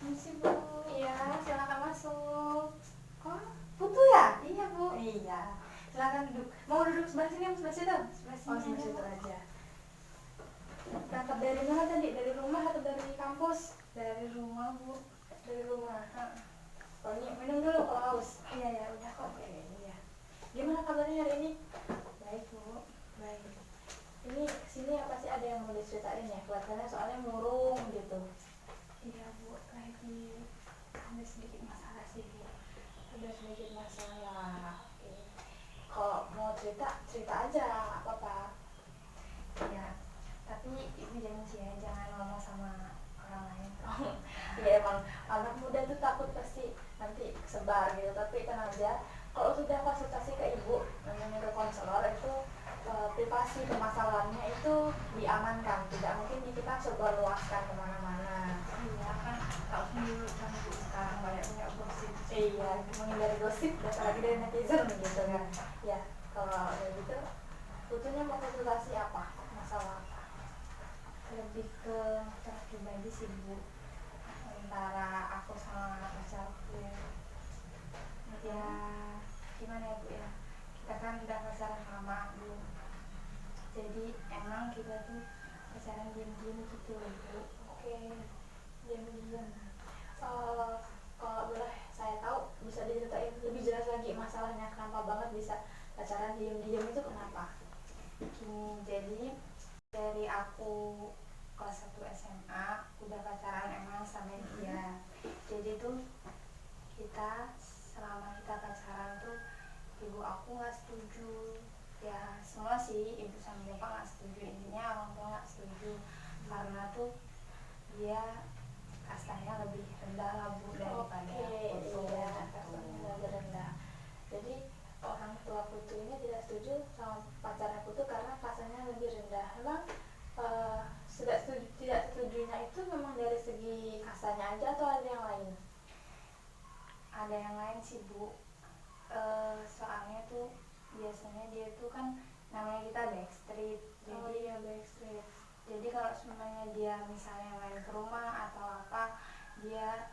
Misi Bu. Iya, silakan masuk. Oh, Putu ya? Iya Bu. Iya. Silakan duduk. Mau duduk sebelah sini atau sebelah situ? Sebelah Oh, sini sebelah situ Bu. aja. Berangkat dari mana tadi? Dari rumah atau dari kampus? Dari rumah Bu. Dari rumah. Oh, ini minum dulu kalau haus. Iya ya udah kok. Oke, iya. Gimana kabarnya hari ini? Baik Bu. Baik. Ini kesini apa sih, ada yang mau diceritain ya? Kelihatannya soalnya murung gitu. Iya Bu, lagi ada sedikit masalah sih Bu. Ada sedikit masalah. Oke. Kalau mau cerita, cerita aja, nggak apa-apa. Iya. Tapi Ibu jangan sih ya, jangan ngomong sama orang lain. Ya emang anak muda tuh takut pasti nanti sebar gitu, tapi tenang aja. Kalau sudah konsultasi ke ibu, namanya ke konselor itu privasi permasalahannya itu diamankan, tidak mungkin kita sebarluaskan kemana-mana. Iya kan, tahu sendiri kan Bu sekarang banyak gosip. Iya, menghindari gosip, apalagi dari netizen gitu kan. Ya, kalau udah gitu, butuhnya mau konsultasi apa? Masalah apa? Lebih ke masalah pribadi sih Bu. Antara aku sama pacarku. Ya gimana ya Bu ya, kita kan udah pacaran lama Bu, jadi emang kita tuh pacaran diem-diem gitu loh Bu. Oke, diam-diam. Kalau boleh saya tahu, bisa diceritain lebih jelas lagi masalahnya, kenapa banget bisa pacaran diam-diam itu kenapa? Gini, jadi dari aku kelas 1 SMA udah pacaran emang sama dia. Jadi tuh kita selama kita pacaran tuh ibu aku nggak setuju, ya semua sih, ibu sama bapak nggak setuju, intinya orang tua nggak setuju karena tuh dia kastanya lebih rendah lah Bu daripada aku tuh. Iya, kastanya lebih rendah. Jadi orang tua putu ini tidak setuju sama pacar aku tuh karena kastanya lebih rendah. Emang tidak setujunya itu memang dari segi kastanya aja atau ada yang lain? Ada yang lain sih Bu. Soalnya tuh biasanya dia tuh kan namanya kita backstreet, Oh jadi iya, backstreet. jadi kalau semuanya dia misalnya main ke rumah atau apa, dia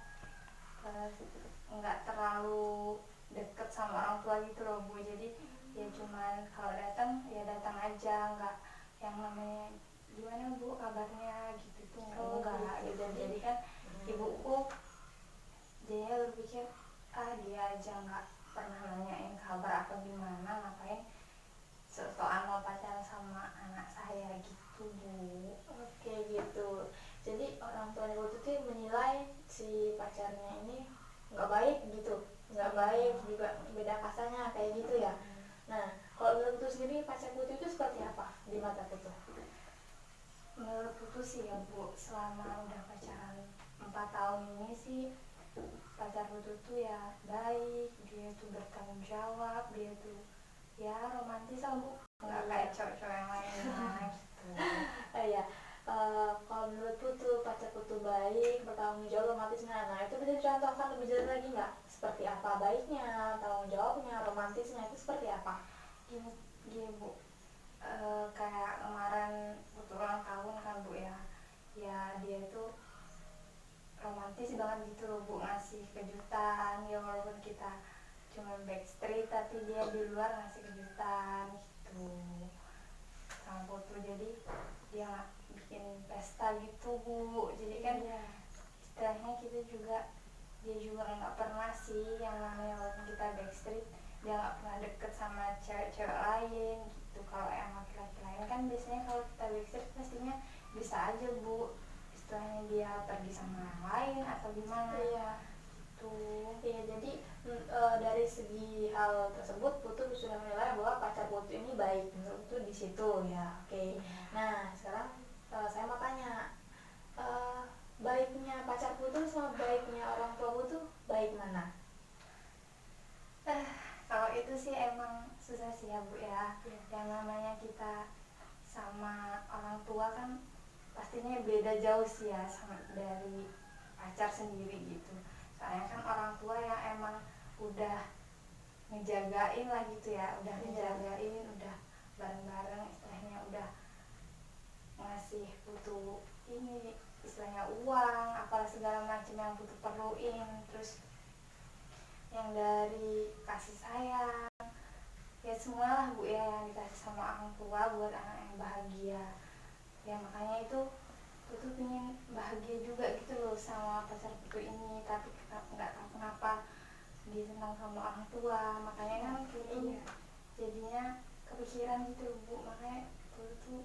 nggak terlalu deket sama orang tua gitu loh Bu. Jadi ya cuman kalau datang ya datang aja, nggak yang namanya gimana Bu kabarnya gitu tuh enggak gitu. Jadi kan ibuku dia berpikir dia aja nggak pernah nanyain kabar apa gimana, ngapain soal mau pacaran sama anak saya gitu Bu. Oke gitu. Jadi orang tuanya putu tuh menilai si pacarnya ini nggak baik gitu, nggak baik juga, beda kasarnya kayak gitu ya. Nah, kalau menurut putu sendiri pacar putu itu seperti apa di mata putu? Menurut putus sih ya Bu, selama udah pacaran 4 tahun ini sih pacar putus tuh ya baik, dia tuh bertanggung jawab, dia tuh ya romantis lah Bu, nggak kayak cowok-cowok yang lain gitu. Ya, kalau menurut putu pacar putu baik, bertanggung jawab, romantisnya, nah itu bisa dicontohkan lebih jelas lagi nggak? Seperti apa baiknya, tanggung jawabnya, romantisnya itu seperti apa? Gini, gini Bu, kayak kemarin putus ulang tahun kan Bu ya, ya dia tuh romantis banget gitu loh Bu, ngasih kejutan ya walaupun kita cuma backstreet tapi dia di luar ngasih kejutan gitu sama foto. Jadi dia bikin pesta gitu Bu, jadi kan istilahnya kita juga, dia juga nggak pernah sih yang namanya walaupun kita backstreet dia nggak pernah deket sama cewek-cewek lain gitu. Kalau yang laki-laki lain kan biasanya kalau kita backstreet pastinya bisa aja Bu, istilahnya dia pergi sama yang lain atau gimana. Iya. Tuh. Iya, jadi dari segi hal tersebut Putu sudah menilai bahwa pacar Putu ini baik, menurut Putu di situ ya. Oke. Nah, sekarang saya mau tanya, baiknya pacar Putu sama baiknya orang tua Putu baik mana? Kalau itu sih emang susah sih ya Bu ya. Yang namanya kita sama orang tua kan pastinya beda jauh sih ya sama dari pacar sendiri gitu. Soalnya kan orang tua yang emang udah ngejagain lah gitu ya, udah ngejagain, udah bareng-bareng, istilahnya udah ngasih putu ini istilahnya uang apalah segala macam yang Putu perluin, terus yang dari kasih sayang, ya semualah Bu ya yang dikasih sama orang tua buat anak yang bahagia. Ya makanya itu Putu pengen bahagia juga gitu loh sama pacar Putu ini, tapi nggak tahu kenapa dia senang sama orang tua, makanya kan Putu jadinya kepikiran gitu Bu, makanya Putu tuh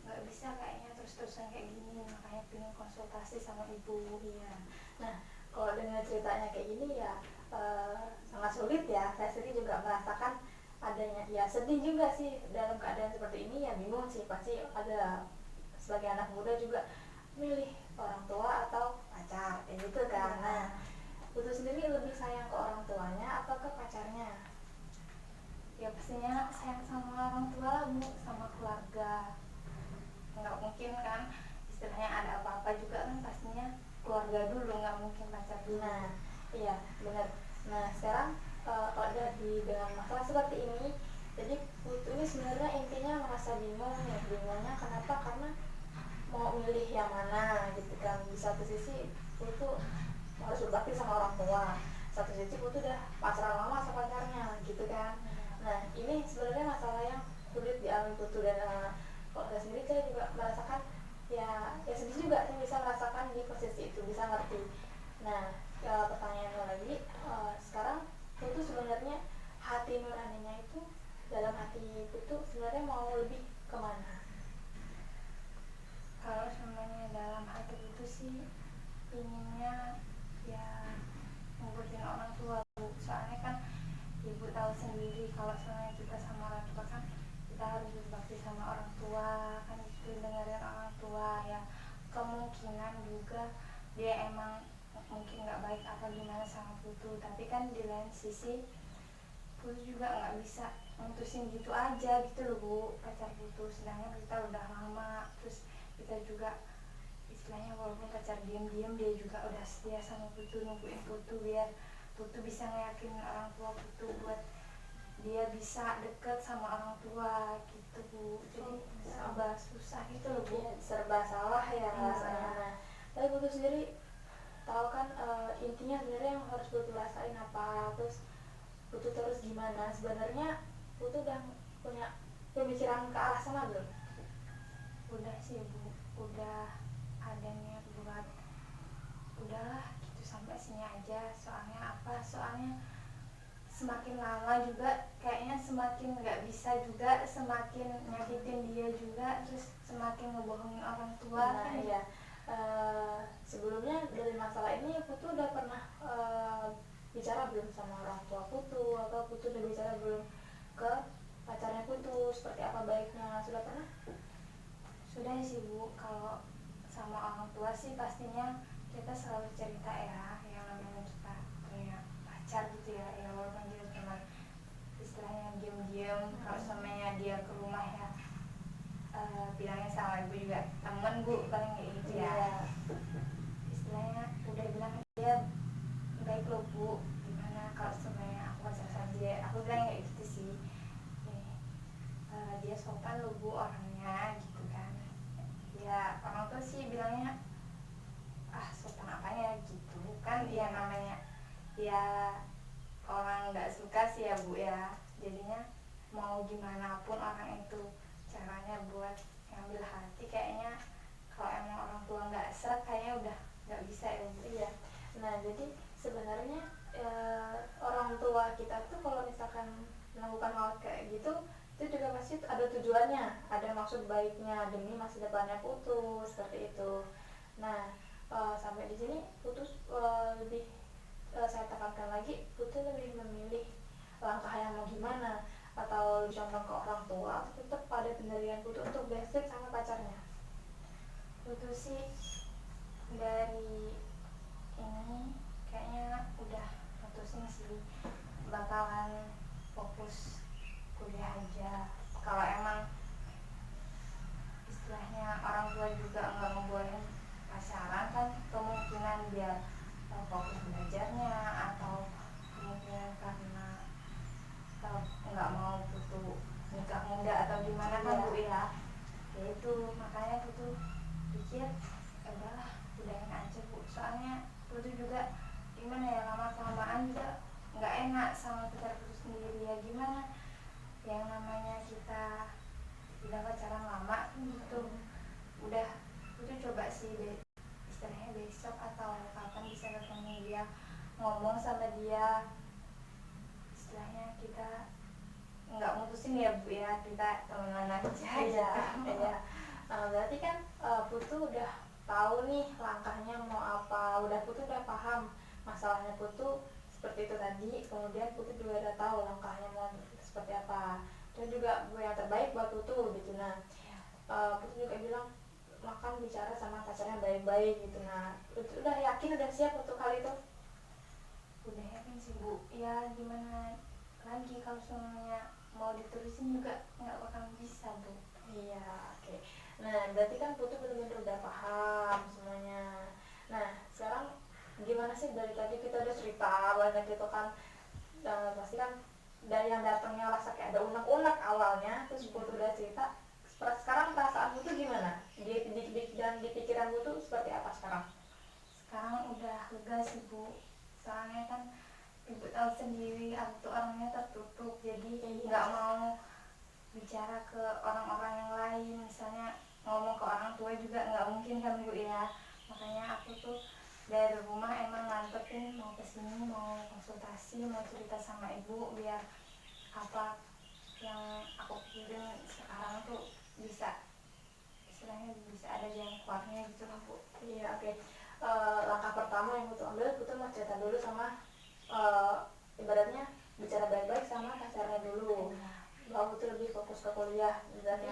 nggak bisa kayaknya terus-terusan kayak gini, makanya pengen konsultasi sama ibu. Iya. Nah, kalau dengan ceritanya kayak gini ya sangat sulit ya. Saya sendiri juga merasakan adanya, ya sedih juga sih dalam keadaan seperti ini, ya bingung sih, pasti ada sebagai anak muda juga milih orang tua atau pacar kayak gitu kan. Iya. Nah, Putu sendiri lebih sayang ke orang tuanya atau ke pacarnya? Ya pastinya sayang sama orang tua lah Bu, sama keluarga. Nggak mungkin kan istilahnya ada apa-apa juga kan pastinya keluarga dulu, nggak mungkin pacar dulu. Nah, iya benar. Nah, sekarang kalau ada di dengan masalah seperti ini, jadi Putu ini sebenarnya intinya merasa bingung ya. Bingungnya kenapa? Karena mau milih yang mana gitu kan. Di satu sisi Putu harus berbakti sama orang tua, satu sisi Putu udah pacaran lama sama pacarnya gitu kan. Nah, ini sebenarnya masalah yang sulit dialami Putu, dan kalau saya sendiri saya juga merasakan ya sedih juga, saya bisa merasakan di posisi itu, bisa ngerti. Nah, pertanyaannya lagi, sekarang Putu sebenarnya hati nuraninya itu, dalam hati Putu sebenarnya mau lebih kemana? Kalau semuanya dalam hati itu sih inginnya ya ngurusin orang tua Bu, soalnya kan ibu tahu sendiri kalau sebenarnya kita sama orang tua kan kita harus berbakti sama orang tua kan, itu dengerin orang tua ya. Kemungkinan juga dia emang mungkin nggak baik apa gimana sama Putu, tapi kan di lain sisi Putu juga nggak bisa mutusin gitu aja gitu loh Bu, pacar Putu sedangkan kita udah lama, terus kita juga istilahnya walaupun pacar diam-diam dia juga udah setia sama Putu, nungguin Putu biar Putu bisa ngeyakinin orang tua Putu buat dia bisa deket sama orang tua gitu Bu. Jadi serba susah gitu loh Bu. Ya, serba salah ya rasanya. Nah, tapi Putu sendiri tahu kan intinya sebenarnya yang harus Putu rasain apa, terus Putu terus gimana. Sebenarnya Putu udah punya pemikiran ke arah sana belum? Udah sih Bu, udah ada niat buat udahlah gitu sampai sini aja, soalnya apa, soalnya semakin lama juga kayaknya semakin nggak bisa juga, semakin nyakitin dia juga, terus semakin ngebohongin orang tua. Nah, Kan iya. Sebelumnya dari masalah ini Putu udah pernah bicara belum sama orang tua Putu, atau Putu udah bicara belum ke pacarnya Putu seperti apa baiknya, sudah pernah? sudah sih Bu, kalau sama orang tua sih pastinya kita selalu cerita ya yang namanya kita punya pacar gitu ya, ya walaupun dia cuma istilahnya diam-diam. Kalau samanya dia ke rumah ya bilangnya sama ibu juga temen Bu, paling kayak gitu ya. Iya. Istilahnya udah bilang dia baik loh Bu, gimana kalau sebenarnya aku pacar sama dia, aku bilang kayak gitu sih. Dia sopan loh Bu orangnya gitu kan. Ya orang tuh sih bilangnya ah sopan apanya gitu kan, ya namanya ya orang nggak suka sih ya Bu ya, jadinya mau gimana pun orang itu caranya buat ngambil hati, kayaknya kalau emang orang tua nggak seret kayaknya udah nggak bisa ya Bu. Iya. Nah, jadi sebenarnya orang tua kita tuh kalau misalkan melakukan hal kayak gitu, itu juga pasti ada tujuannya, ada maksud baiknya demi masa depannya Putu seperti itu. Nah, sampai di sini Putu lebih saya tekankan lagi, Putu lebih memilih langkah yang mau gimana, atau condong ke orang tua, atau tetap pada pendirian Putu untuk basic sama pacarnya. Putu sih dari ini kayaknya udah putusin sih bakalan fokus kuliah aja. Kalau emang istilahnya orang tua juga nggak ngebolehin pacaran kan, kemungkinan dia fokus belajarnya, atau kemungkinan karena nggak mau Putu nikah muda atau gimana kan Bu ya. Ya itu makanya Putu pikir enak sama pacar Putu sendiri. Ya gimana, yang namanya kita udah pacaran lama gitu, udah Putu coba sih istilahnya besok atau kapan bisa ketemu dia, ngomong sama dia, istilahnya kita nggak mutusin ya Bu ya, kita temenan aja Iya, gitu. iya. Berarti kan Putu udah tahu nih langkahnya mau apa, Putu udah paham masalahnya Putu seperti itu tadi, kemudian Putu juga udah tahu langkahnya mau seperti apa, dan juga yang terbaik buat Putu gitu. Nah, Putu juga bilang makan bicara sama pacarnya baik-baik gitu. Nah, Putu udah yakin, udah siap untuk hal itu? Udah yakin sih Bu, ya gimana lagi kalau semuanya mau diterusin juga nggak bakal bisa Bu. Iya, oke. Nah, berarti kan Putu benar-benar udah paham semuanya. Nah, sekarang gimana sih, dari tadi kita udah cerita banyak gitu kan, pasti kan dari yang datangnya rasa kayak ada unek-unek awalnya, terus Putu udah cerita. Sekarang perasaan Putu gimana? Dan di pikiran Putu seperti apa sekarang? Sekarang udah lega sih Bu, soalnya kan Ibu tahu sendiri aku tuh orangnya tertutup, jadi Iya. nggak mau bicara ke orang-orang yang lain, misalnya ngomong ke orang tua juga nggak mungkin kan Bu ya. Makanya aku tuh dari rumah emang ngantepin mau kesini, mau konsultasi, mau cerita sama Ibu biar apa yang aku pikirin sekarang tuh bisa, istilahnya bisa ada jalan keluarnya gitu lah Bu. Iya, oke. Langkah pertama yang Putu ambil, Putu mau cerita dulu sama, ibaratnya bicara baik-baik sama pacarnya dulu, bahwa Putu lebih fokus ke kuliah. Berarti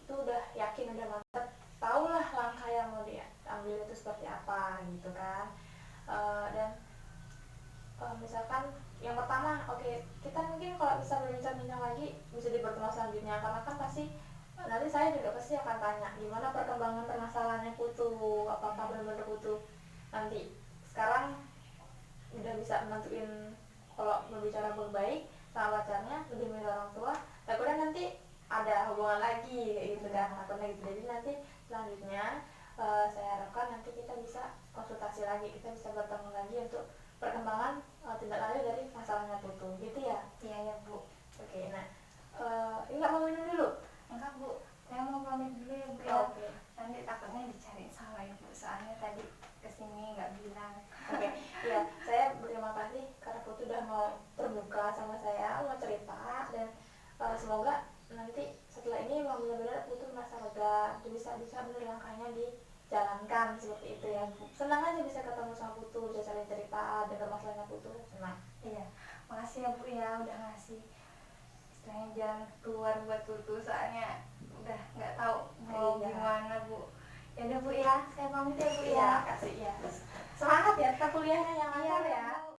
itu udah yakin, udah mantep, tau lah langkah yang mau diambil itu seperti apa gitu kan. Dan misalkan yang pertama, oke, kita mungkin kalau bisa berbincang-bincang lagi bisa di pertemuan selanjutnya, karena kan pasti nanti saya juga pasti akan tanya gimana perkembangan permasalahannya Putu, apakah benar-benar Putu nanti sekarang udah bisa menentuin kalau berbicara baik sama pacarnya, lebih milih orang tua, takutnya nanti ada hubungan lagi kayak gitu kan, takutnya gitu. Jadi nanti selanjutnya saya harapkan nanti kita bisa konsultasi lagi, kita bisa bertemu lagi untuk perkembangan tindak lanjut dari masalahnya Putu gitu ya. Iya ya Bu. Oke, nah enggak mau minum dulu? Enggak Bu, saya mau pamit dulu ya Bu ya. Oke. Nanti takutnya dicariin sama Ibu, soalnya tadi kesini nggak bilang. Oke, ya, saya berterima kasih karena Putu udah mau terbuka sama saya, mau cerita, dan semoga nanti setelah ini memang benar-benar Putu merasa lega, bisa benar langkahnya dijalankan seperti itu ya. Senang aja bisa ketemu sama Putu, bisa saling cerita, dengar masalahnya Putu, senang. Iya, makasih ya Bu ya udah ngasih istilahnya jalan keluar buat Putu, soalnya udah nggak tahu mau Iya. gimana Bu. Ya udah Bu ya, saya pamit ya Bu Iya, ya. kasih ya. Semangat ya, kita kuliahnya yang lancar Iya ya. Bu.